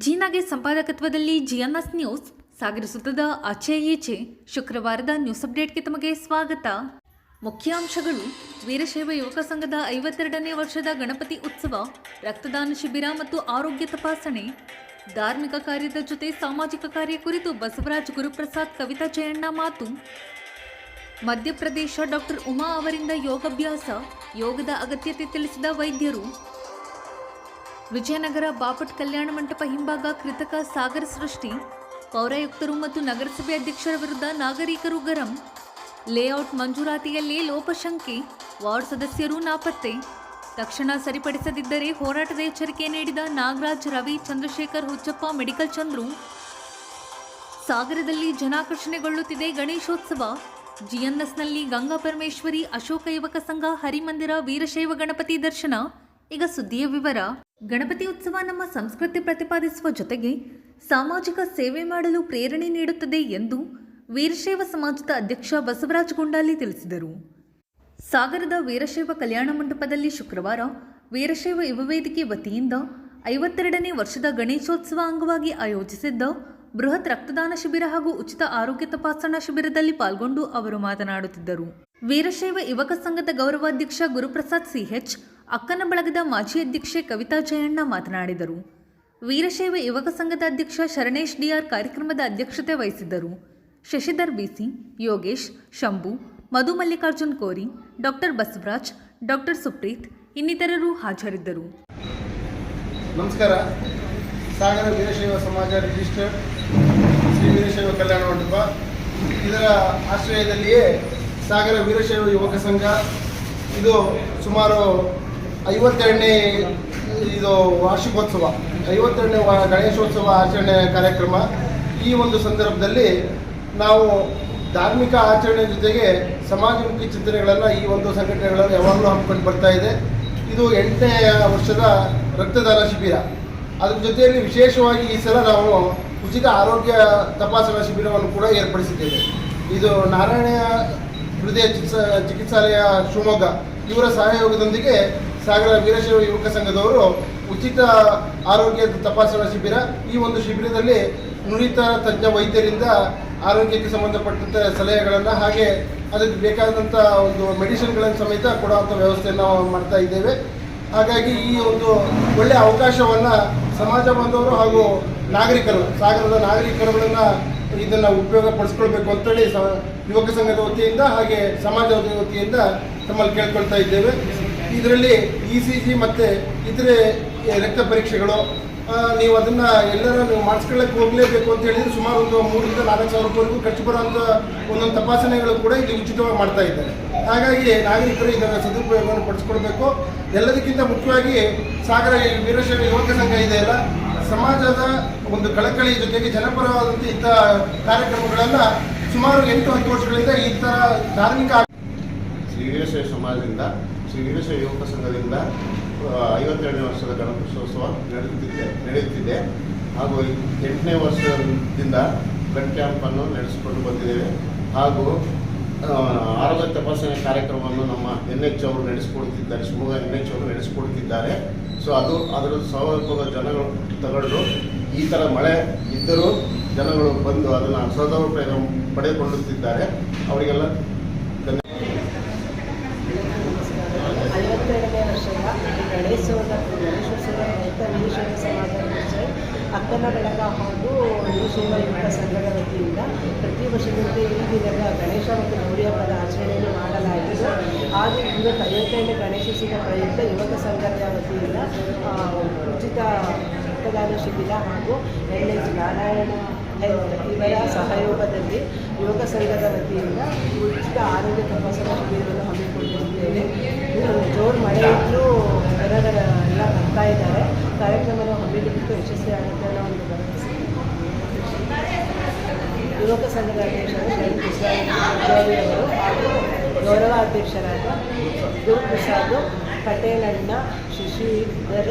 ಜೀನಾಗೆ ಸಂಪಾದಕತ್ವದಲ್ಲಿ ಜಿಎನ್ಎಸ್ news ಸಾಗರಿಸುತ್ತದ ಆಚೆ ಈಚೆ ಶುಕ್ರವಾರದ ನ್ಯೂಸ್ ಅಪ್ಡೇಟ್ಗೆ ತಮಗೆ ಸ್ವಾಗತ. ಮುಖ್ಯಾಂಶಗಳು: ವೀರಶೈವ ಯುವಕ ಸಂಘದ 52ನೇ ವರ್ಷದ ಗಣಪತಿ ಉತ್ಸವ, ರಕ್ತದಾನ ಶಿಬಿರ ಮತ್ತು ಆರೋಗ್ಯ ತಪಾಸಣೆ, ಧಾರ್ಮಿಕ ಕಾರ್ಯದ ಜೊತೆ ಸಾಮಾಜಿಕ ಕಾರ್ಯ ಕುರಿತು ಬಸವರಾಜ್ ಗುರುಪ್ರಸಾದ್ ಕವಿತಾ ಜಯಣ್ಣ ಮಾತು, ಮಧ್ಯಪ್ರದೇಶ ಡಾಕ್ಟರ್ ಉಮಾ ಅವರಿಂದ ಯೋಗಾಭ್ಯಾಸ, ಯೋಗದ ಅಗತ್ಯತೆ ತಿಳಿಸಿದ ವೈದ್ಯರು, ವಿಜಯನಗರ ಬಾಪಟ್ ಕಲ್ಯಾಣ ಮಂಟಪ ಹಿಂಭಾಗ ಕೃತಕ ಸಾಗರ ಸೃಷ್ಟಿ, ಪೌರಾಯುಕ್ತರು ಮತ್ತು ನಗರಸಭೆ ಅಧ್ಯಕ್ಷರ ವಿರುದ್ಧ ನಾಗರಿಕರು ಗರಂ, ಲೇಔಟ್ ಮಂಜೂರಾತಿಯಲ್ಲಿ ಲೋಪಶಂಕೆ, ವಾರ್ಡ್ ಸದಸ್ಯರು ನಾಪತ್ತೆ, ತಕ್ಷಣ ಸರಿಪಡಿಸದಿದ್ದರೆ ಹೋರಾಟದ ಎಚ್ಚರಿಕೆ ನೀಡಿದ ನಾಗರಾಜ್, ರವಿ, ಚಂದ್ರಶೇಖರ್, ಹುಚ್ಚಪ್ಪ, ಮೆಡಿಕಲ್ ಚಂದ್ರು. ಸಾಗರದಲ್ಲಿ ಜನಾಕರ್ಷಣೆಗೊಳ್ಳುತ್ತಿದೆ ಗಣೇಶೋತ್ಸವ, ಜಿಎನ್ಎಸ್ನಲ್ಲಿ ಗಂಗಾ ಪರಮೇಶ್ವರಿ, ಅಶೋಕ ಯುವಕ ಸಂಘ, ಹರಿಮಂದಿರ, ವೀರಶೈವ ಗಣಪತಿ ದರ್ಶನ. ಈಗ ಸುದ್ದಿಯ ವಿವರ. ಗಣಪತಿ ಉತ್ಸವ ನಮ್ಮ ಸಂಸ್ಕೃತಿ ಪ್ರತಿಪಾದಿಸುವ ಜೊತೆಗೆ ಸಾಮಾಜಿಕ ಸೇವೆ ಮಾಡಲು ಪ್ರೇರಣೆ ನೀಡುತ್ತದೆ ಎಂದು ವೀರಶೈವ ಸಮಾಜದ ಅಧ್ಯಕ್ಷ ಬಸವರಾಜ ಗುಂಡಾಲಿ ತಿಳಿಸಿದರು. ಸಾಗರದ ವೀರಶೈವ ಕಲ್ಯಾಣ ಮಂಟಪದಲ್ಲಿ ಶುಕ್ರವಾರ ವೀರಶೈವ ಯುವ ವೇದಿಕೆ ವತಿಯಿಂದ 52ನೇ ವರ್ಷದ ಗಣೇಶೋತ್ಸವ ಅಂಗವಾಗಿ ಆಯೋಜಿಸಿದ್ದ ಬೃಹತ್ ರಕ್ತದಾನ ಶಿಬಿರ ಹಾಗೂ ಉಚಿತ ಆರೋಗ್ಯ ತಪಾಸಣಾ ಶಿಬಿರದಲ್ಲಿ ಪಾಲ್ಗೊಂಡು ಅವರು ಮಾತನಾಡುತ್ತಿದ್ದರು. ವೀರಶೈವ ಯುವಕ ಸಂಘದ ಗೌರವಾಧ್ಯಕ್ಷ ಗುರುಪ್ರಸಾದ್ ಸಿಎಚ್, ಅಕ್ಕನ ಬಳಗದ ಮಾಜಿ ಅಧ್ಯಕ್ಷೆ ಕವಿತಾ ಜಯಣ್ಣ ಮಾತನಾಡಿದರು. ವೀರಶೈವ ಯುವಕ ಸಂಘದ ಅಧ್ಯಕ್ಷ ಶರಣೇಶ್ ಡಿಆರ್ ಕಾರ್ಯಕ್ರಮದ ಅಧ್ಯಕ್ಷತೆ ವಹಿಸಿದ್ದರು. ಶಶಿಧರ್ ಬಿಸಿ, ಯೋಗೇಶ್, ಶಂಭು, ಮಧು ಮಲ್ಲಿಕಾರ್ಜುನ್ ಕೋರಿ, ಡಾಕ್ಟರ್ ಬಸವರಾಜ್, ಡಾಕ್ಟರ್ ಸುಪ್ರೀತ್ ಇನ್ನಿತರರು ಹಾಜರಿದ್ದರು. ನಮಸ್ಕಾರ. ಸಾಗರ ವೀರಶೈವ ಸಮಾಜ ರಿಜಿಸ್ಟರ್ಡ್ ಶ್ರೀ ವೀರಶೈವ ಕಲ್ಯಾಣ ಮಂಟಪ ಇದರ ಆಶ್ರಯದಲ್ಲಿಯೇ ಸಾಗರ ವೀರಶೈವ ಯುವಕ ಸಂಘ ಇದು ಸುಮಾರು 52ನೇ ವಾರ್ಷಿಕೋತ್ಸವ, 52ನೇ ಗಣೇಶೋತ್ಸವ ಆಚರಣೆ ಕಾರ್ಯಕ್ರಮ. ಈ ಒಂದು ಸಂದರ್ಭದಲ್ಲಿ ನಾವು ಧಾರ್ಮಿಕ ಆಚರಣೆ ಜೊತೆಗೆ ಸಮಾಜಮುಖಿ ಚಿಂತನೆಗಳನ್ನು ಈ ಒಂದು ಸಂಘಟನೆಗಳನ್ನು ಯಾವಾಗಲೂ ಹಮ್ಮಿಕೊಂಡು ಬರ್ತಾ ಇದೆ. ಇದು 8ನೇ ವರ್ಷದ ರಕ್ತದಾನ ಶಿಬಿರ. ಅದ್ರ ಜೊತೆಯಲ್ಲಿ ವಿಶೇಷವಾಗಿ ಈ ಸಲ ನಾವು ಉಚಿತ ಆರೋಗ್ಯ ತಪಾಸಣಾ ಶಿಬಿರವನ್ನು ಕೂಡ ಏರ್ಪಡಿಸಿದ್ದೇವೆ. ಇದು ನಾರಾಯಣ ಹೃದಯ ಚಿಕಿತ್ಸಾಲಯ ಶಿವಮೊಗ್ಗ ಇವರ ಸಹಯೋಗದೊಂದಿಗೆ ಸಾಗರ ವೀರಶೈವ ಯುವಕ ಸಂಘದವರು ಉಚಿತ ಆರೋಗ್ಯ ತಪಾಸಣಾ ಶಿಬಿರ. ಈ ಒಂದು ಶಿಬಿರದಲ್ಲಿ ನುರಿತ ತಜ್ಞ ವೈದ್ಯರಿಂದ ಆರೋಗ್ಯಕ್ಕೆ ಸಂಬಂಧಪಟ್ಟಂಥ ಸಲಹೆಗಳನ್ನು ಹಾಗೆ ಅದಕ್ಕೆ ಬೇಕಾದಂಥ ಒಂದು ಮೆಡಿಸಿನ್ಗಳನ್ನು ಸಮೇತ ಕೊಡುವಂಥ ವ್ಯವಸ್ಥೆಯನ್ನು ನಾವು ಮಾಡ್ತಾ ಇದ್ದೇವೆ. ಹಾಗಾಗಿ ಈ ಒಂದು ಒಳ್ಳೆಯ ಅವಕಾಶವನ್ನು ಸಮಾಜ ಬಾಂಧವರು ಹಾಗೂ ನಾಗರಿಕರು, ಸಾಗರದ ನಾಗರಿಕರುಗಳನ್ನು ಇದನ್ನು ಉಪಯೋಗ ಪಡಿಸ್ಕೊಳ್ಬೇಕು ಅಂತೇಳಿ ಯುವಕ ಸಂಘದ ವತಿಯಿಂದ ಹಾಗೆ ಸಮಾಜದ ವತಿಯಿಂದ ತಮ್ಮಲ್ಲಿ ಕೇಳ್ಕೊಳ್ತಾ ಇದ್ದೇವೆ. ಇದರಲ್ಲಿ ECG ಮತ್ತು ಇತರೆ ರಕ್ತ ಪರೀಕ್ಷೆಗಳು ನೀವು ಅದನ್ನು ಎಲ್ಲರೂ ನೀವು ಮಾಡಿಸ್ಕೊಳ್ಳೋಕ್ಕೆ ಹೋಗಲೇಬೇಕು ಅಂತ ಹೇಳಿದರೆ ಸುಮಾರು ಒಂದು 3,000 ರಿಂದ 4,000 ರೂಪಾಯಿವರೆಗೂ ಖರ್ಚು ಬರುವಂಥ ಒಂದೊಂದು ತಪಾಸಣೆಗಳು ಕೂಡ ಇಲ್ಲಿ ಉಚಿತವಾಗಿ ಮಾಡ್ತಾ ಇದ್ದಾರೆ. ಹಾಗಾಗಿ ನಾಗರಿಕರು ಇದರ ಸದುಪಯೋಗವನ್ನು ಪಡಿಸ್ಕೊಳ್ಬೇಕು. ಎಲ್ಲದಕ್ಕಿಂತ ಮುಖ್ಯವಾಗಿ ಸಾಗರ ವೀರಶೈವ ಯುವಕ ಸಂಘ ಇದೆಯಲ್ಲ, ಸಮಾಜದ ಒಂದು ಕಳಕಳಿ ಜೊತೆಗೆ ಜನಪರವಾದಂಥ ಇಂಥ ಕಾರ್ಯಕ್ರಮಗಳನ್ನು ಸುಮಾರು 8-10 ವರ್ಷಗಳಿಂದ ಈ ಥರ ಧಾರ್ಮಿಕ ಶ್ರೀ ವೀರಶೈವ ಸಮಾಜದಿಂದ, ಶ್ರೀ ವೀರಶೈವ ಯುವಕ ಸಂಘದಿಂದ 52ನೇ ವರ್ಷದ ಗಣೇಶೋತ್ಸವ ನಡೆಯುತ್ತಿದೆ ಹಾಗೂ 8ನೇ ವರ್ಷದಿಂದ ಬ್ಲಡ್ ಕ್ಯಾಂಪನ್ನು ನಡೆಸಿಕೊಂಡು ಬಂದಿದ್ದೇವೆ. ಹಾಗೂ ಆರೋಗ್ಯ ತಪಾಸಣೆ ಕಾರ್ಯಕ್ರಮವನ್ನು ನಮ್ಮ NH ಅವರು ನಡೆಸಿಕೊಡುತ್ತಿದ್ದಾರೆ, ಶಿವಮೊಗ್ಗ NH ಅವರು ನಡೆಸಿಕೊಡುತ್ತಿದ್ದಾರೆ. ಸೊ ಅದರ ಸೌಲಭ್ಯದ ಜನಗಳು ತಗೊಂಡು ಈ ಥರ ಮಳೆ ಇದ್ದರೂ ಜನಗಳು ಬಂದು ಅದನ್ನು ಸದುಪಯೋಗ ಪಡೆದುಕೊಳ್ಳುತ್ತಿದ್ದಾರೆ. ಅವರಿಗೆಲ್ಲ 52ನೇ ವರ್ಷದ ಗಣೇಶೋತ್ಸವದ ವೀರಶೈವ ಸಮಾಜ ಅಕ್ಕನ ಬಳಗ ಹಾಗೂ ವೀರಶೈವ ಯುವಕ ಸಂಘದ ವತಿಯಿಂದ ಪ್ರತಿ ವರ್ಷದಂತೆ ಈ ದಿನದ ಗಣೇಶ ಮತ್ತು ಗೌರಿ ಹಬ್ಬದ ಆಚರಣೆಯನ್ನು ಮಾಡಲಾಗಿದ್ದು, ಹಾಗೂ ಇವತ್ತು 52ನೇ ಗಣೇಶೋತ್ಸವದ ಪ್ರಯುಕ್ತ ಯುವಕ ಸಂಘದ ವತಿಯಿಂದ ಉಚಿತ ರಕ್ತದಾನ ಶಿಬಿರ ಹಾಗೂ NH ನಾರಾಯಣ ಇವರ ಸಹಯೋಗದಲ್ಲಿ ಯುವಕ ಸಂಘದ ವತಿಯಿಂದ ಉಚಿತ ಆರೋಗ್ಯ ತಪಾಸಣಾ ಶಿಬಿರವನ್ನು ಹಮ್ಮಿಕೊಂಡಿದ್ದೇವೆ. ಜೋರು ಮಳೆ ಇದ್ದರೂ ಜನಗಳೆಲ್ಲ ಬರ್ತಾ ಇದ್ದಾರೆ. ಕಾರ್ಯಕ್ರಮವನ್ನು ಹಮ್ಮಿಕೊಳ್ಳಿಕ್ಕೆ ಯಶಸ್ವಿಯಾಗುತ್ತೆ ಅನ್ನೋ ಒಂದು ಭರವಸೆ. ಯುವಕ ಸಂಘದ ಅಧ್ಯಕ್ಷರು ಶರಣ್ ಅವರು ಹಾಗೂ ಗೌರವ ಅಧ್ಯಕ್ಷರಾದ ಗುರುಪ್ರಸಾದ್, ಪಟೇಲ್ ಅಣ್ಣ, ಶಶಿಧರ್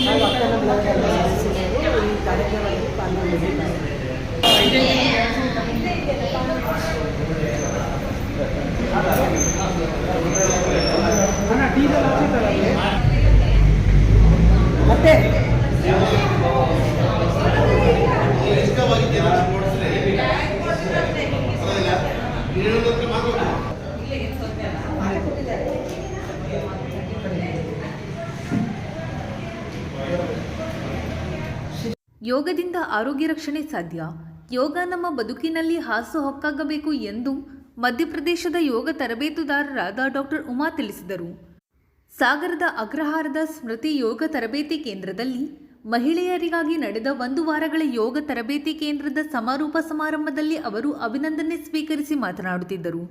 ಹಾಗೂ ಅಕ್ಕನ ಬಳಗದ ಸದಸ್ಯರು ಈ ಕಾರ್ಯಕ್ರಮದಲ್ಲಿ ಪಾಲ್ಗೊಂಡಿದ್ದಾರೆ. ಮತ್ತೆ ಯೋಗದಿಂದ ಆರೋಗ್ಯ ರಕ್ಷಣೆ ಸಾಧ್ಯ. ಯೋಗ ನಮ್ಮ ಬದುಕಿನಲ್ಲಿ ಹಾಸುಹೊಕ್ಕಾಗಬೇಕು ಎಂದು ಮಧ್ಯಪ್ರದೇಶದ ಯೋಗ ತರಬೇತುದಾರರಾದ ಡಾಕ್ಟರ್ ಉಮಾ ತಿಳಿಸಿದರು. ಸಾಗರದ ಅಗ್ರಹಾರದ ಸ್ಮೃತಿ ಯೋಗ ತರಬೇತಿ ಕೇಂದ್ರದಲ್ಲಿ ಮಹಿಳೆಯರಿಗಾಗಿ ನಡೆದ 1 ವಾರಗಳ ಯೋಗ ತರಬೇತಿ ಕೇಂದ್ರದ ಸಮಾರೋಪ ಸಮಾರಂಭದಲ್ಲಿ ಅವರು ಅಭಿನಂದನೆ ಸ್ವೀಕರಿಸಿ ಮಾತನಾಡುತ್ತಿದ್ದರು.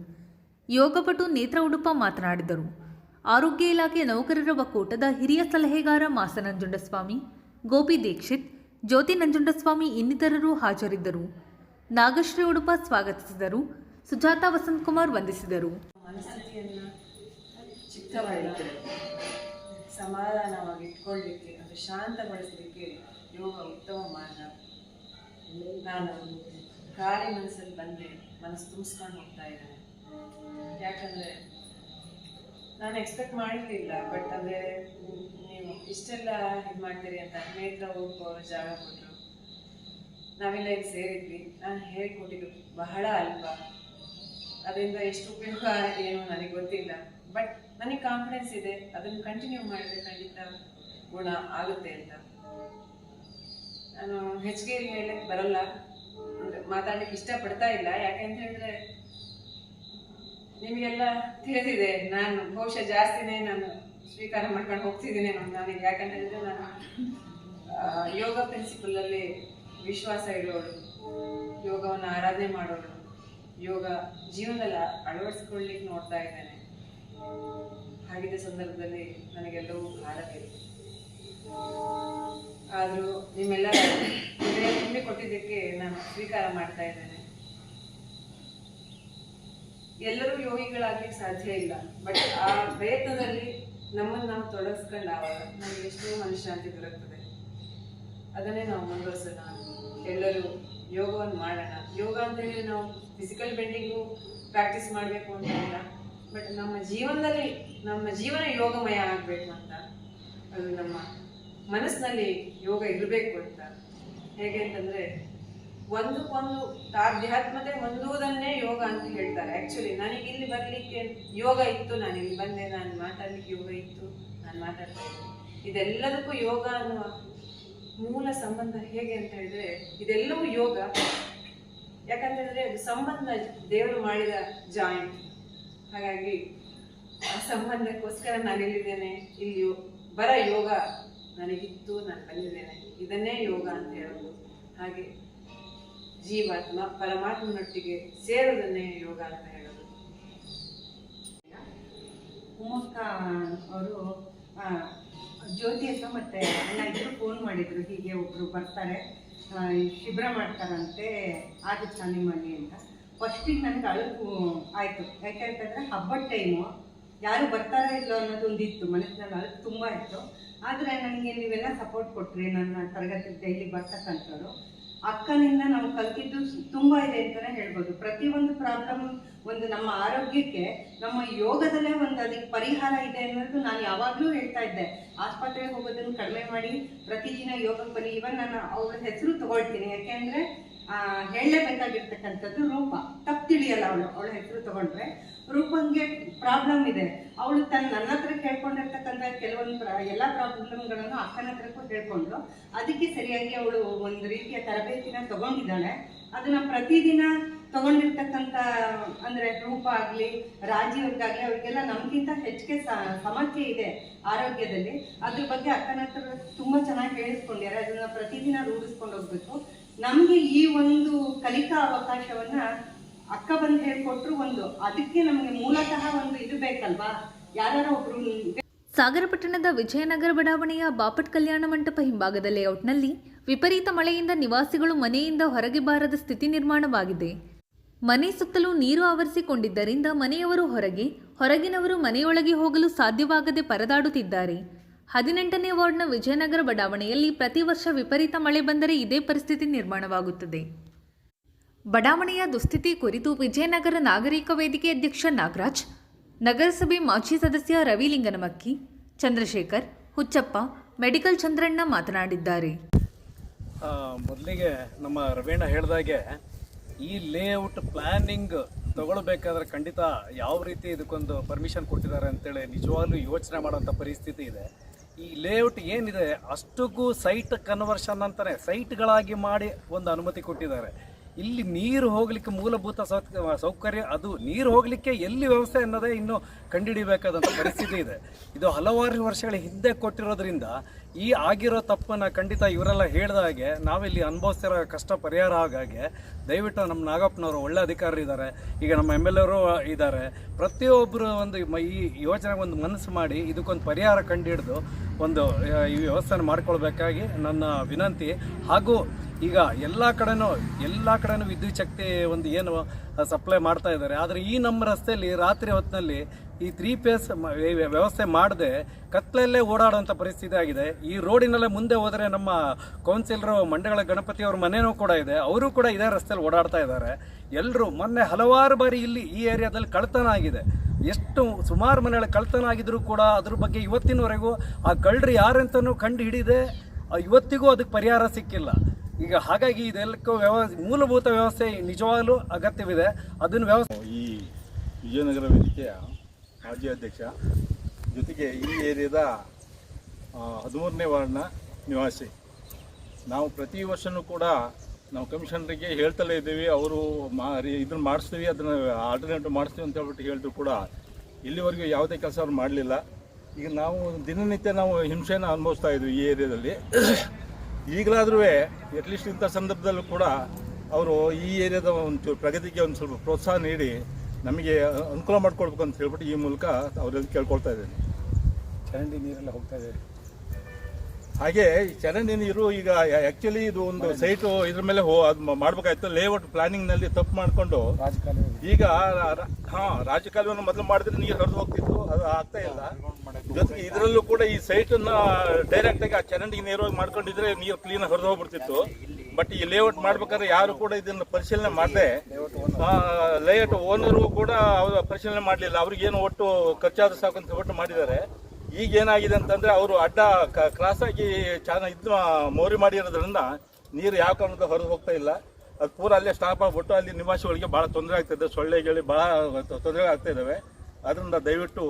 ಯೋಗಪಟು ನೇತ್ರ ಉಡುಪ ಮಾತನಾಡಿದರು. ಆರೋಗ್ಯ ಇಲಾಖೆ ನೌಕರರ ಒಕ್ಕೂಟದ ಹಿರಿಯ ಸಲಹೆಗಾರ ಮಾಸ ನಂಜುಂಡಸ್ವಾಮಿ, ಗೋಪಿ ದೀಕ್ಷಿತ್, ಜ್ಯೋತಿ ನಂಜುಂಡಸ್ವಾಮಿ ಇನ್ನಿತರರು ಹಾಜರಿದ್ದರು. ನಾಗಶ್ರೀ ಉಡುಪ ಸ್ವಾಗತಿಸಿದರು. ಸುಜಾತಾ ವಸಂತಕುಮಾರ್ ವಂದಿಸಿದರು. ಮನಸ್ಥಿತಿಯನ್ನು ಚಿತ್ತವಾಗಿದ್ದರೆ ಸಮಾಧಾನವಾಗಿ ಇಟ್ಕೊಳ್ಳಿಕ್ಕೆ ಅದು ಶಾಂತಗೊಳಿಸಲಿಕ್ಕೆ ಯೋಗ ಉತ್ತಮ ಮಾರ್ಗ. ನಾನು ಖಾಲಿ ಮನಸ್ಸಲ್ಲಿ ಬಂದೆ, ಮನಸ್ಸು ತುಂಬಿಸ್ಕೊಂಡು ಹೋಗ್ತಾ ಇದ್ದೇನೆ. ಯಾಕಂದರೆ ನಾನು ಎಕ್ಸ್ಪೆಕ್ಟ್ ಮಾಡಿರಲಿಲ್ಲ, ಬಟ್ ಅಂದರೆ ನೀವು ಇಷ್ಟೆಲ್ಲ ಇದು ಮಾಡ್ತೀರಿ ಅಂತ ನೇತ್ರ ಹೋಗೋರು ಜಾಗ ಕೊಟ್ಟರು. ನಾವೆಲ್ಲ ಇಲ್ಲಿ ಸೇರಿದ್ವಿ. ನಾನು ಹೇಳಿಕೊಟ್ಟಿದ್ದು ಬಹಳ ಅಲ್ಪ, ಅದರಿಂದ ಎಷ್ಟು ಉಪಯೋಗ ಏನು ನನಗೆ ಗೊತ್ತಿಲ್ಲ, ಬಟ್ ನನಗೆ ಕಾನ್ಫಿಡೆನ್ಸ್ ಇದೆ ಅದನ್ನು ಕಂಟಿನ್ಯೂ ಮಾಡಿದ್ರೆ ಖಂಡಿತ ಗುಣ ಆಗುತ್ತೆ ಅಂತ. ನಾನು ಹೆಚ್ಚಿಗೆ ಹೇಳಕ್ಕೆ ಬರಲ್ಲ, ಅಂದರೆ ಮಾತಾಡಲಿಕ್ಕೆ ಇಷ್ಟಪಡ್ತಾ ಇಲ್ಲ. ಯಾಕೆಂತ ಹೇಳಿದ್ರೆ ನಿಮಗೆಲ್ಲ ತಿಳಿದಿದೆ, ನಾನು ಬಹುಶಃ ಜಾಸ್ತಿನೇ ನಾನು ಸ್ವೀಕಾರ ಮಾಡ್ಕೊಂಡು ಹೋಗ್ತಿದ್ದೀನಿ ನನಗೆ. ಯಾಕಂತ ಹೇಳಿದ್ರೆ ನಾನು ಯೋಗ ಪ್ರಿನ್ಸಿಪಲಲ್ಲಿ ವಿಶ್ವಾಸ ಇಡೋಳು, ಯೋಗವನ್ನು ಆರಾಧನೆ ಮಾಡೋಳು, ಯೋಗ ಜೀವನದಲ್ಲಿ ಅಳವಡಿಸ್ಕೊಳ್ಳಿಕ್ಕೆ ನೋಡ್ತಾ ಇದ್ದೇನೆ. ಹಾಗಿದ್ದ ಸಂದರ್ಭದಲ್ಲಿ ನನಗೆಲ್ಲವೂ ಭಾರವಿದೆ. ಆದರೂ ನಿಮ್ಮೆಲ್ಲ ತುಂಬಿ ಕೊಟ್ಟಿದ್ದಕ್ಕೆ ನಾನು ಸ್ವೀಕಾರ ಮಾಡ್ತಾ ಇದ್ದೇನೆ. ಎಲ್ಲರೂ ಯೋಗಿಗಳಾಗ್ಲಿಕ್ಕೆ ಸಾಧ್ಯ ಇಲ್ಲ, ಬಟ್ ಆ ಪ್ರಯತ್ನದಲ್ಲಿ ನಮ್ಮನ್ನು ನಾವು ತೊಡಗಿಸ್ಕೊಂಡಾಗ ನಮಗೆ ಎಷ್ಟೋ ಮನಃಶಾಂತಿ ದೊರಕ್ತದೆ. ಅದನ್ನೇ ನಾವು ಮುಂದುವರಿಸೋಣ. ಎಲ್ಲರೂ ಯೋಗವನ್ನು ಮಾಡೋಣ. ಯೋಗ ಅಂತ ಹೇಳಿ ನಾವು ಫಿಸಿಕಲ್ ಬೆಂಡಿಂಗು ಪ್ರಾಕ್ಟೀಸ್ ಮಾಡಬೇಕು ಅಂತ ಇಲ್ಲ, ಬಟ್ ನಮ್ಮ ಜೀವನದಲ್ಲಿ ನಮ್ಮ ಜೀವನ ಯೋಗಮಯ ಆಗಬೇಕು ಅಂತ, ಅದು ನಮ್ಮ ಮನಸ್ಸಿನಲ್ಲಿ ಯೋಗ ಇರಬೇಕು ಅಂತ. ಹೇಗೆ ಅಂತಂದರೆ ಒಂದಕ್ಕೊಂದು ಆಧ್ಯಾತ್ಮತೆ ಹೊಂದುವುದನ್ನೇ ಯೋಗ ಅಂತ ಹೇಳ್ತಾರೆ. ಆ್ಯಕ್ಚುಲಿ ನನಗೆ ಇಲ್ಲಿ ಬರಲಿಕ್ಕೆ ಯೋಗ ಇತ್ತು, ನಾನು ಇಲ್ಲಿ ಬಂದೆ, ನಾನು ಮಾತಾಡಲಿಕ್ಕೆ ಯೋಗ ಇತ್ತು, ನಾನು ಮಾತಾಡ್ತಾ ಇದ್ದೀನಿ. ಇದೆಲ್ಲದಕ್ಕೂ ಯೋಗ ಅನ್ನುವ ಮೂಲ ಸಂಬಂಧ ಹೇಗೆ ಅಂತ ಹೇಳಿದ್ರೆ ಇದೆಲ್ಲವೂ ಯೋಗ. ಯಾಕಂತಂದರೆ ಅದು ಸಂಬಂಧ ದೇವರು ಮಾಡಿದ ಜಾಯಿಂಟ್. ಹಾಗಾಗಿ ಆ ಸಂಬಂಧಕ್ಕೋಸ್ಕರ ನಾನು ಇಲ್ಲಿದ್ದೇನೆ. ಇಲ್ಲಿ ಬರ ಯೋಗ ನನಗಿತ್ತು, ನಾನು ಬಂದಿದ್ದೇನೆ. ಇದನ್ನೇ ಯೋಗ ಅಂತ ಹೇಳೋದು. ಹಾಗೆ ಜೀವಾತ್ಮ ಪರಮಾತ್ಮನೊಟ್ಟಿಗೆ ಸೇರೋದನ್ನೇ ಯೋಗ ಅಂತ ಹೇಳೋದು. ಉಮ್ಮಕ್ಕ ಅವರು ಜ್ಯೋತಿ ಅಂತ ಮತ್ತೆ ಅಣ್ಣ ಇಬ್ಬರು ಫೋನ್ ಮಾಡಿದ್ರು, ಹೀಗೆ ಒಬ್ಬರು ಬರ್ತಾರೆ, ಶಿಬಿರ ಮಾಡ್ತಾರಂತೆ ಆದಿತ್ಯ ನಿಮ್ಮಲ್ಲಿ ಅಂತ. ಫಸ್ಟಿಗೆ ನನಗೆ ಅಳುಕು ಆಯಿತು. ಯಾಕೆಂತಂದರೆ ಹಬ್ಬದ ಟೈಮು, ಯಾರು ಬರ್ತಾರೋ ಇಲ್ಲೋ ಅನ್ನೋದೊಂದಿತ್ತು ಮನಸ್ಸಿನಲ್ಲಿ, ಅಳುಕು ತುಂಬ ಇತ್ತು. ಆದರೆ ನನಗೆ ನೀವೆಲ್ಲ ಸಪೋರ್ಟ್ ಕೊಟ್ಟರೆ, ನನ್ನ ತರಗತಿ ಡೈಲಿ ಬರ್ತಕ್ಕಂಥವ್ರು. ಅಕ್ಕನಿಂದ ನಾವು ಕಲ್ತಿದ್ದು ತುಂಬ ಇದೆ ಅಂತಲೇ ಹೇಳ್ಬೋದು. ಪ್ರತಿಯೊಂದು ಪ್ರಾಬ್ಲಮ್ ಒಂದು ನಮ್ಮ ಆರೋಗ್ಯಕ್ಕೆ ನಮ್ಮ ಯೋಗದಲ್ಲೇ ಒಂದು ಅದಕ್ಕೆ ಪರಿಹಾರ ಇದೆ ಅನ್ನೋದು ನಾನು ಯಾವಾಗಲೂ ಹೇಳ್ತಾ ಇದ್ದೆ. ಆಸ್ಪತ್ರೆಗೆ ಹೋಗೋದನ್ನು ಕಡಿಮೆ ಮಾಡಿ ಪ್ರತಿದಿನ ಯೋಗಕ್ಕೆ ಬನ್ನಿ. ಇವನ್ ನಾನು ಅವಳ ಹೆಸರು ತಗೊಳ್ತೀನಿ, ಯಾಕೆಂದರೆ ಹೇಳಲೇಬೇಕಾಗಿರ್ತಕ್ಕಂಥದ್ದು ರೂಪ. ತಪ್ಪು ತಿಳಿಯಲ್ಲ ಅವಳ ಹೆಸರು ತಗೊಂಡ್ರೆ. ರೂಪಂಗೆ ಪ್ರಾಬ್ಲಮ್ ಇದೆ, ಅವಳು ನನ್ನ ಹತ್ರ ಕೇಳ್ಕೊಂಡಿರ್ತಕ್ಕಂಥ ಕೆಲವೊಂದು ಎಲ್ಲ ಪ್ರಾಬ್ಲಮ್ಗಳನ್ನು ಅಕ್ಕನ ಹತ್ರಕ್ಕೂ ಹೇಳ್ಕೊಂಡ್ರು. ಅದಕ್ಕೆ ಸರಿಯಾಗಿ ಅವಳು ಒಂದು ರೀತಿಯ ತರಬೇತಿನ ತಗೊಂಡಿದ್ದಾಳೆ. ಅದನ್ನ ಪ್ರತಿದಿನ ತಗೊಂಡಿರ್ತಕ್ಕಂಥ ಅಂದರೆ ರೂಪ ಆಗಲಿ, ರಾಜೀವ್ಗಾಗಲಿ, ಅವ್ರಿಗೆಲ್ಲ ನಮಗಿಂತ ಹೆಚ್ಚಿಗೆ ಸಮಸ್ಯೆ ಇದೆ ಆರೋಗ್ಯದಲ್ಲಿ. ಅದ್ರ ಬಗ್ಗೆ ಅಕ್ಕನ ಹತ್ರ ತುಂಬ ಚೆನ್ನಾಗಿ ಹೇಳಿಸ್ಕೊಂಡಿದ್ದಾರೆ. ಅದನ್ನ ಪ್ರತಿದಿನ ರೂಢಿಸ್ಕೊಂಡು ಹೋಗ್ಬೇಕು. ನಮಗೆ ಈ ಒಂದು ಕಲಿಕಾ ಅವಕಾಶವನ್ನ ಅಕ್ಕ ಬಂದು ಹೇಳ್ಕೊಟ್ರು. ಅದಕ್ಕೆ ನಮಗೆ ಮೂಲತಃ ಒಂದು ಇದು ಬೇಕಲ್ವಾ, ಯಾರು ಒಬ್ರು. ಸಾಗರ ಪಟ್ಟಣದ ವಿಜಯನಗರ ಬಡಾವಣೆಯ ಬಾಪಟ್ ಕಲ್ಯಾಣ ಮಂಟಪ ಹಿಂಭಾಗದ ಲೇಔಟ್ನಲ್ಲಿ ವಿಪರೀತ ಮಳೆಯಿಂದ ನಿವಾಸಿಗಳು ಮನೆಯಿಂದ ಹೊರಗೆ ಬಾರದ ಸ್ಥಿತಿ ನಿರ್ಮಾಣವಾಗಿದೆ. ಮನೆ ಸುತ್ತಲೂ ನೀರು ಆವರಿಸಿಕೊಂಡಿದ್ದರಿಂದ ಮನೆಯವರು ಹೊರಗಿನವರು ಮನೆಯೊಳಗೆ ಹೋಗಲು ಸಾಧ್ಯವಾಗದೆ ಪರದಾಡುತ್ತಿದ್ದಾರೆ. 18ನೇ ವಾರ್ಡ್ನ ವಿಜಯನಗರ ಬಡಾವಣೆಯಲ್ಲಿ ಪ್ರತಿ ವರ್ಷ ವಿಪರೀತ ಮಳೆ ಬಂದರೆ ಇದೇ ಪರಿಸ್ಥಿತಿ ನಿರ್ಮಾಣವಾಗುತ್ತದೆ. ಬಡಾವಣೆಯ ದುಸ್ಥಿತಿ ಕುರಿತು ವಿಜಯನಗರ ನಾಗರಿಕ ವೇದಿಕೆ ಅಧ್ಯಕ್ಷ ನಾಗರಾಜ್, ನಗರಸಭೆ ಮಾಜಿ ಸದಸ್ಯ ರವಿಲಿಂಗನಮಕ್ಕಿ, ಚಂದ್ರಶೇಖರ್, ಹುಚ್ಚಪ್ಪ, ಮೆಡಿಕಲ್ ಚಂದ್ರಣ್ಣ ಮಾತನಾಡಿದ್ದಾರೆ. ಮೊದಲಿಗೆ ನಮ್ಮ ರವೀಣ ಹೇಳಿದಾಗೆ ಈ ಲೇಔಟ್ ಪ್ಲಾನಿಂಗ್ ತಗೊಳ್ಬೇಕಾದ್ರೆ ಖಂಡಿತ ಯಾವ ರೀತಿ ಇದಕ್ಕೊಂದು ಪರ್ಮಿಷನ್ ಕೊಟ್ಟಿದ್ದಾರೆ ಅಂತೇಳಿ ನಿಜವಾಗ್ಲೂ ಯೋಚನೆ ಮಾಡೋಂಥ ಪರಿಸ್ಥಿತಿ ಇದೆ. ಈ ಲೇಔಟ್ ಏನಿದೆ ಅಷ್ಟಕ್ಕೂ ಸೈಟ್ ಕನ್ವರ್ಷನ್ ಅಂತಾನೆ ಸೈಟ್ಗಳಾಗಿ ಮಾಡಿ ಒಂದು ಅನುಮತಿ ಕೊಟ್ಟಿದ್ದಾರೆ. ಇಲ್ಲಿ ನೀರು ಹೋಗಲಿಕ್ಕೆ ಮೂಲಭೂತ ಸೌಕರ್ಯ ಅದು ನೀರು ಹೋಗಲಿಕ್ಕೆ ಎಲ್ಲಿ ವ್ಯವಸ್ಥೆ ಅನ್ನೋದೇ ಇನ್ನೂ ಕಂಡುಹಿಡಿಬೇಕಾದಂಥ ಪರಿಸ್ಥಿತಿ ಇದೆ. ಇದು ಹಲವಾರು ವರ್ಷಗಳ ಹಿಂದೆ ಕೊಟ್ಟಿರೋದ್ರಿಂದ ಈ ಆಗಿರೋ ತಪ್ಪನ್ನು ಖಂಡಿತ ಇವರೆಲ್ಲ ಹೇಳಿದ ಹಾಗೆ ನಾವಿಲ್ಲಿ ಅನುಭವಿಸ್ತಿರೋ ಕಷ್ಟ ಪರಿಹಾರ ಆಗಾಗೆ ದಯವಿಟ್ಟು ನಮ್ಮ ನಾಗಪ್ಪನವರು ಒಳ್ಳೆ ಅಧಿಕಾರಿ ಇದ್ದಾರೆ, ಈಗ ನಮ್ಮ MLA ಅವರು ಇದ್ದಾರೆ, ಪ್ರತಿಯೊಬ್ಬರು ಒಂದು ಈ ಯೋಜನೆಗೆ ಒಂದು ಮನಸ್ಸು ಮಾಡಿ ಇದಕ್ಕೊಂದು ಪರಿಹಾರ ಕಂಡುಹಿಡಿದು ಒಂದು ಈ ವ್ಯವಸ್ಥೆನ ಮಾಡ್ಕೊಳ್ಬೇಕಾಗಿ ನನ್ನ ವಿನಂತಿ. ಹಾಗೂ ಈಗ ಎಲ್ಲ ಕಡೆನೂ ವಿದ್ಯುತ್ ಶಕ್ತಿ ಒಂದು ಏನು ಸಪ್ಲೈ ಮಾಡ್ತಾ ಇದ್ದಾರೆ. ಆದರೆ ಈ ನಮ್ಮ ರಸ್ತೆಯಲ್ಲಿ ರಾತ್ರಿ ಹೊತ್ತಿನಲ್ಲಿ ಈ 3 ಫೇಸ್ ವ್ಯವಸ್ಥೆ ಮಾಡದೆ ಕತ್ಲಲ್ಲೇ ಓಡಾಡುವಂಥ ಪರಿಸ್ಥಿತಿ ಆಗಿದೆ. ಈ ರೋಡಿನಲ್ಲೇ ಮುಂದೆ ಹೋದರೆ ನಮ್ಮ ಕೌನ್ಸಿಲರು ಮಂಡಗಳ ಗಣಪತಿ ಅವ್ರ ಮನೆಯೂ ಕೂಡ ಇದೆ, ಅವರು ಕೂಡ ಇದೇ ರಸ್ತೆಯಲ್ಲಿ ಓಡಾಡ್ತಾ ಇದ್ದಾರೆ. ಎಲ್ಲರೂ ಮೊನ್ನೆ ಹಲವಾರು ಬಾರಿ ಇಲ್ಲಿ ಈ ಏರಿಯಾದಲ್ಲಿ ಕಳ್ತನ ಆಗಿದೆ. ಎಷ್ಟು ಸುಮಾರು ಮನೆಗಳ ಕಳ್ತನ ಆಗಿದ್ರು ಕೂಡ ಅದ್ರ ಬಗ್ಗೆ ಇವತ್ತಿನವರೆಗೂ ಆ ಕಳ್ಳರು ಯಾರಂತನೂ ಕಂಡು ಹಿಡಿದೆ ಇವತ್ತಿಗೂ ಅದಕ್ಕೆ ಪರಿಹಾರ ಸಿಕ್ಕಿಲ್ಲ. ಈಗ ಹಾಗಾಗಿ ಇದೆಲ್ಲಕ್ಕೂ ಮೂಲಭೂತ ವ್ಯವಸ್ಥೆ ನಿಜವಾಗಲೂ ಅಗತ್ಯವಿದೆ. ಅದನ್ನು ವ್ಯವಸ್ಥೆ ಈ ವಿಜಯನಗರ ವೇದಿಕೆಯ ಮಾಜಿ ಅಧ್ಯಕ್ಷ, ಜೊತೆಗೆ ಈ ಏರಿಯಾದ 13ನೇ ವಾರ್ಡ್ನ ನಿವಾಸಿ. ನಾವು ಪ್ರತಿ ವರ್ಷವೂ ಕೂಡ ನಾವು ಕಮಿಷನರಿಗೆ ಹೇಳ್ತಲೇ ಇದ್ದೀವಿ, ಅವರು ಇದನ್ನು ಮಾಡಿಸ್ತೀವಿ, ಅದನ್ನು ಆಲ್ಟರ್ನೇಟಿವ್ ಮಾಡಿಸ್ತೀವಿ ಅಂತ ಹೇಳ್ಬಿಟ್ಟು ಹೇಳಿದ್ರು ಕೂಡ ಇಲ್ಲಿವರೆಗೂ ಯಾವುದೇ ಕೆಲಸ ಅವ್ರು ಮಾಡಲಿಲ್ಲ. ಈಗ ನಾವು ದಿನನಿತ್ಯ ನಾವು ಹಿಂಸೆಯನ್ನು ಅನುಭವಿಸ್ತಾ ಇದ್ವಿ ಈ ಏರಿಯಾದಲ್ಲಿ. ಈಗಲಾದರೂ ಅಟ್ಲೀಸ್ಟ್ ಇಂಥ ಸಂದರ್ಭದಲ್ಲೂ ಕೂಡ ಅವರು ಈ ಏರಿಯಾದ ಒಂದು ಪ್ರಗತಿಗೆ ಒಂದು ಸ್ವಲ್ಪ ಪ್ರೋತ್ಸಾಹ ನೀಡಿ ನಮಗೆ ಅನುಕೂಲ ಮಾಡಿಕೊಡ್ಬೇಕು ಅಂತ ಹೇಳ್ಬಿಟ್ಟು ಈ ಮೂಲಕ ಅವರೆಲ್ಲ ಕೇಳ್ಕೊಳ್ತಾ ಇದ್ದೇನೆ. ಚರಂಡಿ ನೀರೆಲ್ಲ ಹೋಗ್ತಾ ಇದೆ. ಹಾಗೆ ಚರಂಡಿ ನೀರು ಈಗ ಆ್ಯಕ್ಚುಲಿ ಇದು ಒಂದು ಸೈಟು ಇದ್ರ ಮೇಲೆ ಅದು ಮಾಡಬೇಕಾಯ್ತು. ಲೇಔಟ್ ಪ್ಲಾನಿಂಗ್ನಲ್ಲಿ ತಪ್ಪು ಮಾಡಿಕೊಂಡು ಈಗ ರಾಜಕಾಲುವೆಯನ್ನು ಮೊದಲು ಮಾಡಿದ್ರೆ ನೀರು ಹರಿದು ಹೋಗ್ತಿತ್ತು, ಅದು ಆಗ್ತಾ ಇಲ್ಲ. ಜೊತೆಗೆ ಇದರಲ್ಲೂ ಕೂಡ ಈ ಸೈಟನ್ನು ಡೈರೆಕ್ಟಾಗಿ ಆ ಚರಂಡಿಗೆ ನೇರವಾಗಿ ಮಾಡ್ಕೊಂಡಿದ್ರೆ ನೀರು ಕ್ಲೀನಾಗಿ ಹರಿದು ಹೋಗ್ಬಿಡ್ತಿತ್ತು. ಬಟ್ ಈ ಲೇಔಟ್ ಮಾಡ್ಬೇಕಾದ್ರೆ ಯಾರು ಕೂಡ ಇದನ್ನು ಪರಿಶೀಲನೆ ಮಾಡದೆ, ಲೇಔಟ್ ಓನರು ಕೂಡ ಅವರು ಪರಿಶೀಲನೆ ಮಾಡಲಿಲ್ಲ. ಅವ್ರಿಗೇನು ಒಟ್ಟು ಖರ್ಚಾದ ಸಾಕು ಅಂತ ಹೇಳ್ಬಿಟ್ಟು ಮಾಡಿದ್ದಾರೆ. ಈಗ ಏನಾಗಿದೆ ಅಂತಂದ್ರೆ ಅವರು ಅಡ್ಡ ಕ್ರಾಸ್ ಆಗಿ ಇದನ್ನ ಮೋರಿ ಮಾಡಿರೋದ್ರಿಂದ ನೀರು ಯಾವ ಕಾರಣಕ್ಕೂ ಹೊರಗೆ ಹೋಗ್ತಾ ಇಲ್ಲ. ಅದು ಪೂರ ಅಲ್ಲೇ ಸ್ಟಾಪ್ ಆಗ್ಬಿಟ್ಟು ಅಲ್ಲಿ ನಿವಾಸಿಗಳಿಗೆ ಭಾಳ ತೊಂದರೆ ಆಗ್ತಾಯಿದೆ, ಸೊಳ್ಳೆಗಳಿಗೆ ಭಾಳ ತೊಂದರೆ ಆಗ್ತಾ ಇದ್ದಾವೆ. ಅದರಿಂದ ದಯವಿಟ್ಟು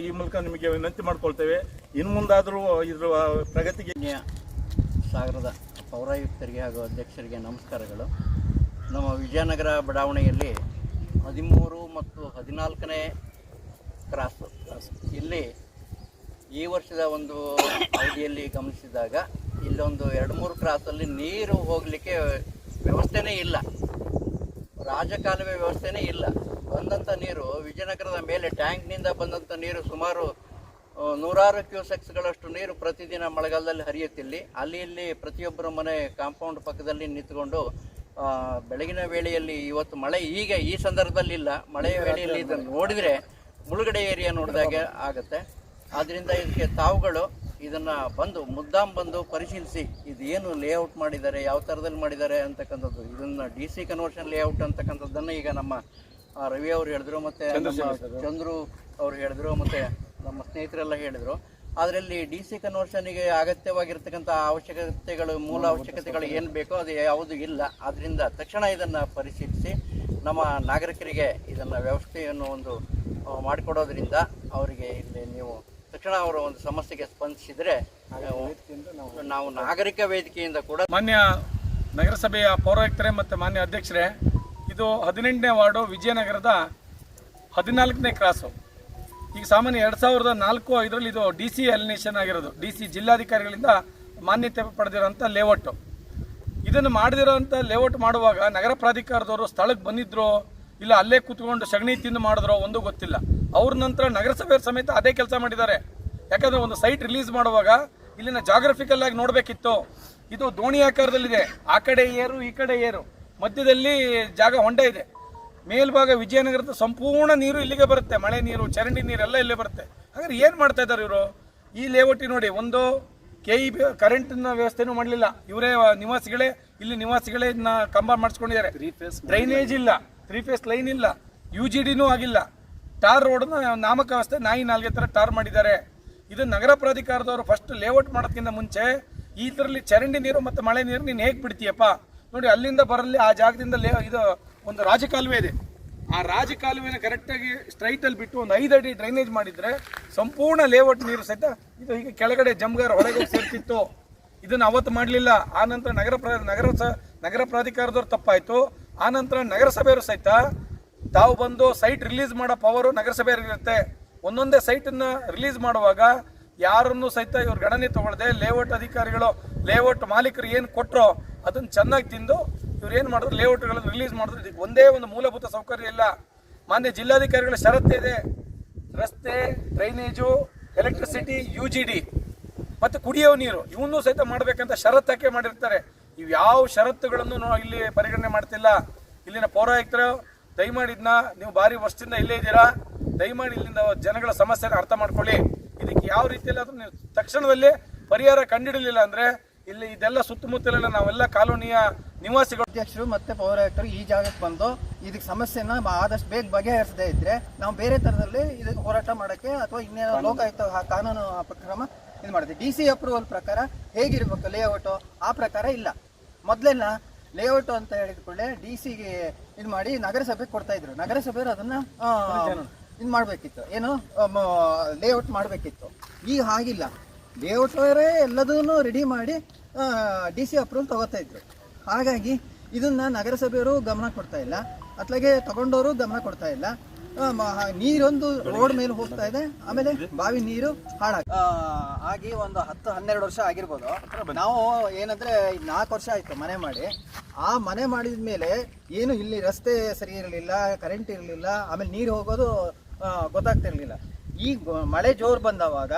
ಈ ಮೂಲಕ ನಿಮಗೆ ವಿನಂತಿ ಮಾಡ್ಕೊಳ್ತೇವೆ, ಇನ್ನು ಮುಂದಾದರೂ ಇದ್ರ ಪ್ರಗತಿಗೆ. ಸಾಗರದ ಪೌರಾಯುಕ್ತರಿಗೆ ಹಾಗೂ ಅಧ್ಯಕ್ಷರಿಗೆ ನಮಸ್ಕಾರಗಳು. ನಮ್ಮ ವಿಜಯನಗರ ಬಡಾವಣೆಯಲ್ಲಿ 13 ಮತ್ತು 14ನೇ ಕ್ರಾಸು ಇಲ್ಲಿ ಈ ವರ್ಷದ ಒಂದು ಅವಧಿಯಲ್ಲಿ ಗಮನಿಸಿದಾಗ ಇಲ್ಲೊಂದು 2-3 ಕ್ರಾಸಲ್ಲಿ ನೀರು ಹೋಗಲಿಕ್ಕೆ ವ್ಯವಸ್ಥೆನೇ ಇಲ್ಲ, ರಾಜಕಾಲುವೆ ವ್ಯವಸ್ಥೆನೇ ಇಲ್ಲ. ಬಂದಂಥ ನೀರು ವಿಜಯನಗರದ ಮೇಲೆ ಟ್ಯಾಂಕ್ನಿಂದ ಬಂದಂಥ ನೀರು ಸುಮಾರು 100 ಕ್ಯೂಸೆಕ್ಸ್ಗಳಷ್ಟು ನೀರು ಪ್ರತಿದಿನ ಮಳೆಗಾಲದಲ್ಲಿ ಹರಿಯುತ್ತಿಲ್ಲಿ. ಅಲ್ಲಿ ಇಲ್ಲಿ ಪ್ರತಿಯೊಬ್ಬರ ಮನೆ ಕಾಂಪೌಂಡ್ ಪಕ್ಕದಲ್ಲಿ ನಿಂತ್ಕೊಂಡು ಬೆಳಗಿನ ವೇಳೆಯಲ್ಲಿ ಇವತ್ತು ಮಳೆ ಈಗ ಈ ಸಂದರ್ಭದಲ್ಲಿ ಇಲ್ಲ, ಮಳೆಯ ವೇಳೆಯಲ್ಲಿ ಇದನ್ನು ನೋಡಿದರೆ ಮುಳುಗಡೆ ಏರಿಯಾ ನೋಡಿದಾಗೆ ಆಗುತ್ತೆ. ಆದ್ದರಿಂದ ಇದಕ್ಕೆ ತಾವುಗಳು ಇದನ್ನು ಬಂದು ಪರಿಶೀಲಿಸಿ ಇದೇನು ಲೇಔಟ್ ಮಾಡಿದ್ದಾರೆ, ಯಾವ ಥರದಲ್ಲಿ ಮಾಡಿದ್ದಾರೆ ಅಂತಕ್ಕಂಥದ್ದು, ಇದನ್ನು DC ಕನ್ವರ್ಷನ್ ಲೇಔಟ್ ಅಂತಕ್ಕಂಥದ್ದನ್ನು ಈಗ ನಮ್ಮ ರವಿ ಅವರು ಹೇಳಿದ್ರು, ಮತ್ತು ನಮ್ಮ ಚಂದ್ರು ಅವರು ಹೇಳಿದ್ರು, ಮತ್ತು ನಮ್ಮ ಸ್ನೇಹಿತರೆಲ್ಲ ಹೇಳಿದರು. ಅದರಲ್ಲಿ DC ಕನ್ವರ್ಷನ್ಗೆ ಅಗತ್ಯವಾಗಿರ್ತಕ್ಕಂಥ ಅವಶ್ಯಕತೆಗಳು, ಮೂಲ ಅವಶ್ಯಕತೆಗಳು ಏನು ಬೇಕೋ ಅದು ಯಾವುದೂ ಇಲ್ಲ. ಆದ್ದರಿಂದ ತಕ್ಷಣ ಇದನ್ನು ಪರಿಶೀಲಿಸಿ ನಮ್ಮ ನಾಗರಿಕರಿಗೆ ಇದನ್ನು ವ್ಯವಸ್ಥೆಯನ್ನು ಒಂದು ಮಾಡಿಕೊಡೋದ್ರಿಂದ ಅವರಿಗೆ ಇಲ್ಲಿ ನೀವು ತಕ್ಷಣ ಅವರ ಒಂದು ಸಮಸ್ಯೆಗೆ ಸ್ಪಂದಿಸಿದರೆ ನಾವು ನಾಗರಿಕ ವೇದಿಕೆಯಿಂದ ಕೂಡ. ಮಾನ್ಯ ನಗರಸಭೆಯ ಪೌರಾಯುಕ್ತರೇ ಮತ್ತು ಮಾನ್ಯ ಅಧ್ಯಕ್ಷರೇ, ಇದು 18ನೇ ವಾರ್ಡು ವಿಜಯನಗರದ 14ನೇ ಕ್ರಾಸು. ಈಗ ಸಾಮಾನ್ಯ 2004-05 ಇದು DC ಎಲಿನೇಷನ್ ಆಗಿರೋದು, DC ಜಿಲ್ಲಾಧಿಕಾರಿಗಳಿಂದ ಮಾನ್ಯತೆ ಪಡೆದಿರೋಂಥ ಲೇಔಟು. ಇದನ್ನು ಮಾಡದಿರೋಂಥ ಲೇಔಟ್ ಮಾಡುವಾಗ ನಗರ ಪ್ರಾಧಿಕಾರದವರು ಸ್ಥಳಕ್ಕೆ ಬಂದಿದ್ರು ಇಲ್ಲ ಅಲ್ಲೇ ಕೂತ್ಕೊಂಡು ಸಗಣಿ ತಿಂದು ಮಾಡಿದ್ರೋ ಒಂದು ಗೊತ್ತಿಲ್ಲ. ಅವ್ರ ನಂತರ ನಗರಸಭೆಯವ್ರ ಸಮೇತ ಅದೇ ಕೆಲಸ ಮಾಡಿದ್ದಾರೆ. ಯಾಕಂದರೆ ಒಂದು ಸೈಟ್ ರಿಲೀಸ್ ಮಾಡುವಾಗ ಇಲ್ಲಿನ ಜಾಗ್ರಫಿಕಲ್ ಆಗಿ ನೋಡಬೇಕಿತ್ತು. ಇದು ದೋಣಿ ಆಕಾರದಲ್ಲಿದೆ, ಆ ಕಡೆ ಏರು ಈ ಕಡೆ ಏರು, ಮಧ್ಯದಲ್ಲಿ ಜಾಗ ಹೊಂಡ ಇದೆ. ಮೇಲ್ಭಾಗ ವಿಜಯನಗರದ ಸಂಪೂರ್ಣ ನೀರು ಇಲ್ಲಿಗೆ ಬರುತ್ತೆ, ಮಳೆ ನೀರು ಚರಂಡಿ ನೀರೆಲ್ಲ ಇಲ್ಲೇ ಬರುತ್ತೆ. ಹಾಗಾದ್ರೆ ಏನು ಮಾಡ್ತಾ ಇದ್ದಾರೆ ಇವರು? ಈ ಲೇಔಟಿ ನೋಡಿ, ಒಂದು KEB ಕರೆಂಟಿನ ವ್ಯವಸ್ಥೆನೂ ಮಾಡಲಿಲ್ಲ, ಇವರೇ ನಿವಾಸಿಗಳೇ ಇದನ್ನ ಕಂಬ ಮಾಡಿಸ್ಕೊಂಡಿದ್ದಾರೆ. ಡ್ರೈನೇಜ್ ಇಲ್ಲ, 3 ಫೇಸ್ ಲೈನ್ ಇಲ್ಲ, UGDನೂ ಆಗಿಲ್ಲ. ಟಾರ್ ರೋಡ್ನ ನಾಮಕ ವ್ಯವಸ್ಥೆ ನಾಯಿ ನಾಲ್ಗೆ ಥರ ಟಾರ್ ಮಾಡಿದ್ದಾರೆ. ಇದು ನಗರ ಪ್ರಾಧಿಕಾರದವರು ಫಸ್ಟ್ ಲೇಔಟ್ ಮಾಡೋದಕ್ಕಿಂತ ಮುಂಚೆ ಇದರಲ್ಲಿ ಚರಂಡಿ ನೀರು ಮತ್ತು ಮಳೆ ನೀರು ನೀನು ಹೇಗೆ ಬಿಡ್ತೀಯಪ್ಪ ನೋಡಿ, ಅಲ್ಲಿಂದ ಬರಲಿ ಆ ಜಾಗದಿಂದ ಇದು ಒಂದು ರಾಜಕಾಲುವೆ ಇದೆ, ಆ ರಾಜಕಾಲುವೆನ ಕರೆಕ್ಟಾಗಿ ಸ್ಟ್ರೈಟಲ್ಲಿ ಬಿಟ್ಟು ಒಂದು 5 ಅಡಿ ಡ್ರೈನೇಜ್ ಮಾಡಿದರೆ ಸಂಪೂರ್ಣ ಲೇಔಟ್ ನೀರು ಸಹಿತ ಇದು ಹೀಗೆ ಕೆಳಗಡೆ ಜಮ್ಗಾರ ಒಳಗೆ ಸೇರ್ತಿತ್ತು. ಇದನ್ನು ಅವತ್ತು ಮಾಡಲಿಲ್ಲ. ಆನಂತರ ನಗರ ಪ್ರಾಧಿಕಾರದವ್ರು ತಪ್ಪಾಯಿತು. ಆನಂತರ ನಗರಸಭೆಯವರು ಸಹಿತ ತಾವು ಬಂದು ಸೈಟ್ ರಿಲೀಸ್ ಮಾಡೋ ಪವರು ನಗರಸಭೆಯವರಿಗಿರುತ್ತೆ. ಒಂದೊಂದೇ ಸೈಟನ್ನು ರಿಲೀಸ್ ಮಾಡುವಾಗ ಯಾರನ್ನು ಸಹಿತ ಇವ್ರು ಗಣನೆ ತಗೊಳ್ಳದೆ ಲೇಔಟ್ ಅಧಿಕಾರಿಗಳು ಲೇಔಟ್ ಮಾಲೀಕರು ಏನು ಕೊಟ್ಟರೋ ಅದನ್ನು ಚೆನ್ನಾಗಿ ತಿಂದು ಇವ್ರು ಏನು ಮಾಡಿದ್ರು ಲೇಔಟ್ಗಳನ್ನು ರಿಲೀಸ್ ಮಾಡಿದ್ರು. ಇದಕ್ಕೆ ಒಂದೇ ಒಂದು ಮೂಲಭೂತ ಸೌಕರ್ಯ ಇಲ್ಲ. ಮಾನ್ಯ ಜಿಲ್ಲಾಧಿಕಾರಿಗಳ ಷರತ್ತಿದೆ, ರಸ್ತೆ, ಡ್ರೈನೇಜು, ಎಲೆಕ್ಟ್ರಿಸಿಟಿ, UGD ಮತ್ತು ಕುಡಿಯೋ ನೀರು ಇವನ್ನೂ ಸಹಿತ ಮಾಡಬೇಕಂತ ಷರತ್ತಾಕೆ ಮಾಡಿರ್ತಾರೆ. ಇವು ಯಾವ ಷರತ್ತುಗಳನ್ನು ಇಲ್ಲಿ ಪರಿಗಣನೆ ಮಾಡ್ತಿಲ್ಲ. ಇಲ್ಲಿನ ಪೌರಾಯುಕ್ತರು ದಯಮಾಡಿ ಇದನ್ನ ನೀವು ಭಾರಿ ವರ್ಷದಿಂದ ಇಲ್ಲೇ ಇದ್ದೀರಾ, ದಯಮಾಡಿ ಇಲ್ಲಿಂದ ಜನಗಳ ಸಮಸ್ಯೆನ ಅರ್ಥ ಮಾಡ್ಕೊಳ್ಳಿ. ಇದಕ್ಕೆ ಯಾವ ರೀತಿಯಲ್ಲಿ ಆದರೂ ನೀವು ತಕ್ಷಣದಲ್ಲಿ ಪರಿಹಾರ ಕಂಡುಹಿಡಲಿಲ್ಲ ಅಂದರೆ ಇಲ್ಲಿ ಇದೆಲ್ಲ ಸುತ್ತಮುತ್ತಲೆಲ್ಲ ನಾವೆಲ್ಲ ಕಾಲೋನಿಯ ನಿವಾಸಿಗಳು ಅಧ್ಯಕ್ಷರು ಮತ್ತು ಪೌರಾಯುಕ್ತರು ಈ ಜಾಗಕ್ಕೆ ಬಂದು ಇದಕ್ಕೆ ಸಮಸ್ಯೆನ ಆದಷ್ಟು ಬೇಗ ಬಗೆಹರಿಸದೇ ಇದ್ದರೆ ನಾವು ಬೇರೆ ಥರದಲ್ಲಿ ಇದಕ್ಕೆ ಹೋರಾಟ ಮಾಡೋಕ್ಕೆ ಅಥವಾ ಇನ್ನೇನೋ ಲೋಕಾಯುಕ್ತ ಕಾನೂನು ಕ್ರಮ ಇದು ಮಾಡಿದೆ. DC ಅಪ್ರೂವಲ್ ಪ್ರಕಾರ ಹೇಗಿರಬೇಕು ಲೇಔಟು ಆ ಪ್ರಕಾರ ಇಲ್ಲ. ಮೊದಲೆಲ್ಲ ಲೇಔಟು ಅಂತ ಹೇಳಿದ ಕೂಡಲೇ DCಗೆ ಇದು ಮಾಡಿ ನಗರಸಭೆಗೆ ಕೊಡ್ತಾಯಿದ್ರು. ನಗರಸಭೆಯವರು ಅದನ್ನು ಇದು ಮಾಡಬೇಕಿತ್ತು, ಏನು ಲೇಔಟ್ ಮಾಡಬೇಕಿತ್ತು. ಈಗ ಹಾಗಿಲ್ಲ. ಲೇಔಟ್ ಅವರೇ ಎಲ್ಲದನ್ನು ರೆಡಿ ಮಾಡಿ DC ಅಪ್ರೂವಲ್ ತಗೋತಾ ಇದ್ರು. ಹಾಗಾಗಿ ಇದನ್ನು ನಗರಸಭೆಯವರು ಗಮನ ಕೊಡ್ತಾ ಇಲ್ಲ, ಅತ್ಲಾಗೆ ತಗೊಂಡವರು ಗಮನ ಕೊಡ್ತಾ ಇಲ್ಲ. ನೀರೊಂದು ರೋಡ್ ಮೇಲೆ ಹೋಗ್ತಾ ಇದೆ, ಆಮೇಲೆ ಬಾವಿ ನೀರು ಆಗಿ ಒಂದು 10-12 ವರ್ಷ ಆಗಿರ್ಬೋದು. ನಾವು ಏನಂದ್ರೆ 4 ವರ್ಷ ಆಯ್ತು ಮನೆ ಮಾಡಿ. ಆ ಮನೆ ಮಾಡಿದ ಮೇಲೆ ಏನು ಇಲ್ಲಿ ರಸ್ತೆ ಸರಿ ಇರಲಿಲ್ಲ, ಕರೆಂಟ್ ಇರಲಿಲ್ಲ, ಆಮೇಲೆ ನೀರು ಹೋಗೋದು ಗೊತ್ತಾಗ್ತಿರ್ಲಿಲ್ಲ. ಈ ಮಳೆ ಜೋರು ಬಂದವಾಗ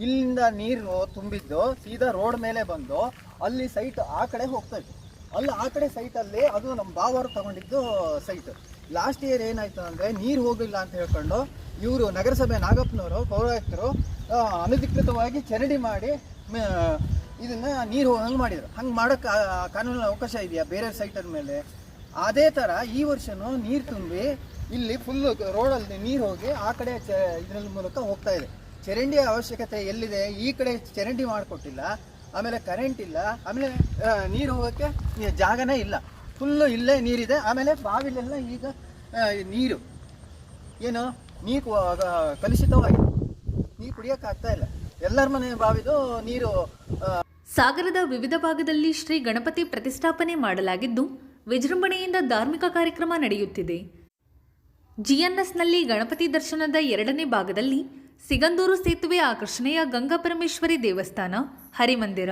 ಇಲ್ಲಿಂದ ನೀರು ತುಂಬಿದ್ದು ಸೀದಾ ರೋಡ್ ಮೇಲೆ ಬಂದು ಅಲ್ಲಿ ಸೈಟ್ ಆ ಕಡೆ ಹೋಗ್ತಾ ಇತ್ತು. ಅಲ್ಲಿ ಆ ಕಡೆ ಸೈಟಲ್ಲಿ ಅದು ನಮ್ಮ ಬಾವರು ತಗೊಂಡಿದ್ದು ಸೈಟ್. ಲಾಸ್ಟ್ ಇಯರ್ ಏನಾಯ್ತು ಅಂದರೆ ನೀರು ಹೋಗಿಲ್ಲ ಅಂತ ಹೇಳ್ಕೊಂಡು ಇವರು ನಗರಸಭೆ ನಾಗಪ್ಪನವರು ಪೌರಾಯುಕ್ತರು ಅನಧಿಕೃತವಾಗಿ ಚರಂಡಿ ಮಾಡಿ ಇದನ್ನು ನೀರು ಹೋಗಂಗೆ ಮಾಡಿದರು. ಹಂಗೆ ಮಾಡೋಕ್ಕೆ ಕಾನೂನಿನ ಅವಕಾಶ ಇದೆಯಾ ಬೇರೆ ಸೈಟರ ಮೇಲೆ? ಅದೇ ಥರ ಈ ವರ್ಷವೂ ನೀರು ತುಂಬಿ ಇಲ್ಲಿ ಫುಲ್ಲು ರೋಡಲ್ಲಿ ನೀರು ಹೋಗಿ ಆ ಕಡೆ ಇದರ ಮೂಲಕ ಹೋಗ್ತಾ ಇದೆ. ಚರಂಡಿಯ ಅವಶ್ಯಕತೆ ಎಲ್ಲಿದೆ? ಈ ಕಡೆ ಚರಂಡಿ ಮಾಡಿಕೊಟ್ಟಿಲ್ಲ, ಆಮೇಲೆ ಕರೆಂಟ್ ಇಲ್ಲ, ಆಮೇಲೆ ನೀರು ಹೋಗೋಕ್ಕೆ ಜಾಗನೇ ಇಲ್ಲ. ಫುಲ್ಲು ಇಲ್ಲೇ ನೀರಿದೆ. ಆಮೇಲೆ ಬಾವಿಲೆಲ್ಲ ಈಗ ನೀರು ಏನು ನೀರು ಕಲುಷಿತವಾಗಿದೆ, ನೀರು ಕುಡಿಯೋಕ್ಕಾಗ್ತಾ ಇಲ್ಲ. ಎಲ್ಲರ ಮನೆ ಬಾವಿದು ನೀರು. ಸಾಗರದ ವಿವಿಧ ಭಾಗದಲ್ಲಿ ಶ್ರೀ ಗಣಪತಿ ಪ್ರತಿಷ್ಠಾಪನೆ ಮಾಡಲಾಗಿದ್ದು ವಿಜೃಂಭಣೆಯಿಂದ ಧಾರ್ಮಿಕ ಕಾರ್ಯಕ್ರಮ ನಡೆಯುತ್ತಿದೆ. GNSನಲ್ಲಿ ಗಣಪತಿ ದರ್ಶನದ 2ನೇ ಭಾಗದಲ್ಲಿ ಸಿಗಂದೂರು ಸೇತುವೆ ಆಕರ್ಷಣೆಯ ಗಂಗಾಪರಮೇಶ್ವರಿ ದೇವಸ್ಥಾನ, ಹರಿಮಂದಿರ,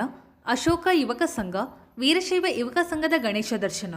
ಅಶೋಕ ಯುವಕ ಸಂಘ, ವೀರಶೈವ ಯುವಕ ಸಂಘದ ಗಣೇಶ ದರ್ಶನ.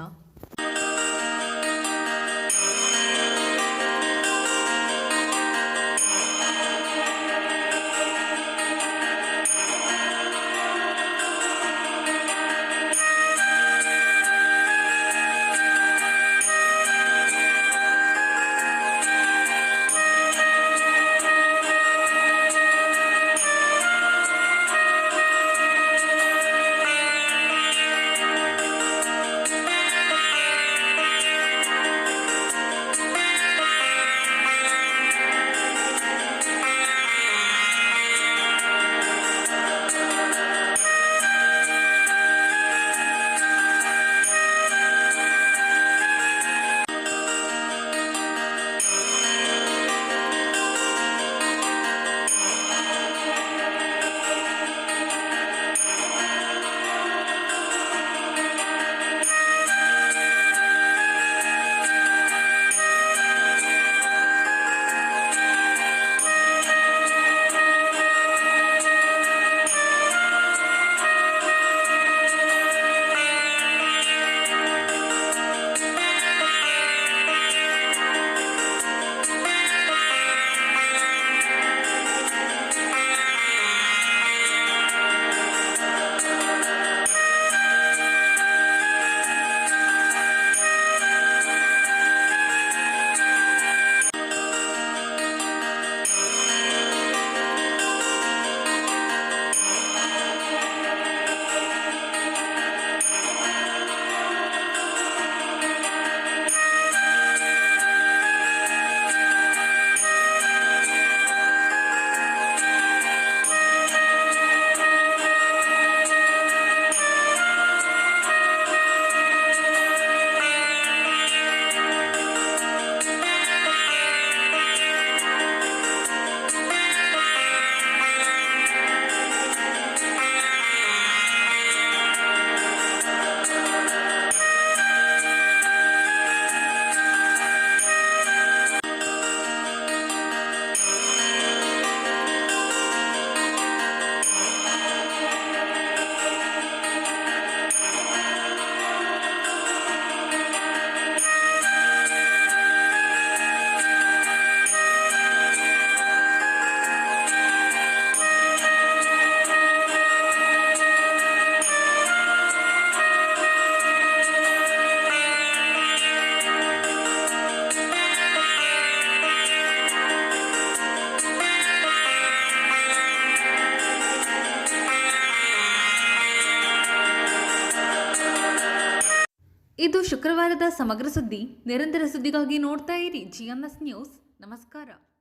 ಇದು ಶುಕ್ರವಾರದ ಸಮಗ್ರ ಸುದ್ದಿ. ನಿರಂತರ ಸುದ್ದಿಗಾಗಿ ನೋಡ್ತಾ ಇರಿ GMS ನ್ಯೂಸ್. ನಮಸ್ಕಾರ.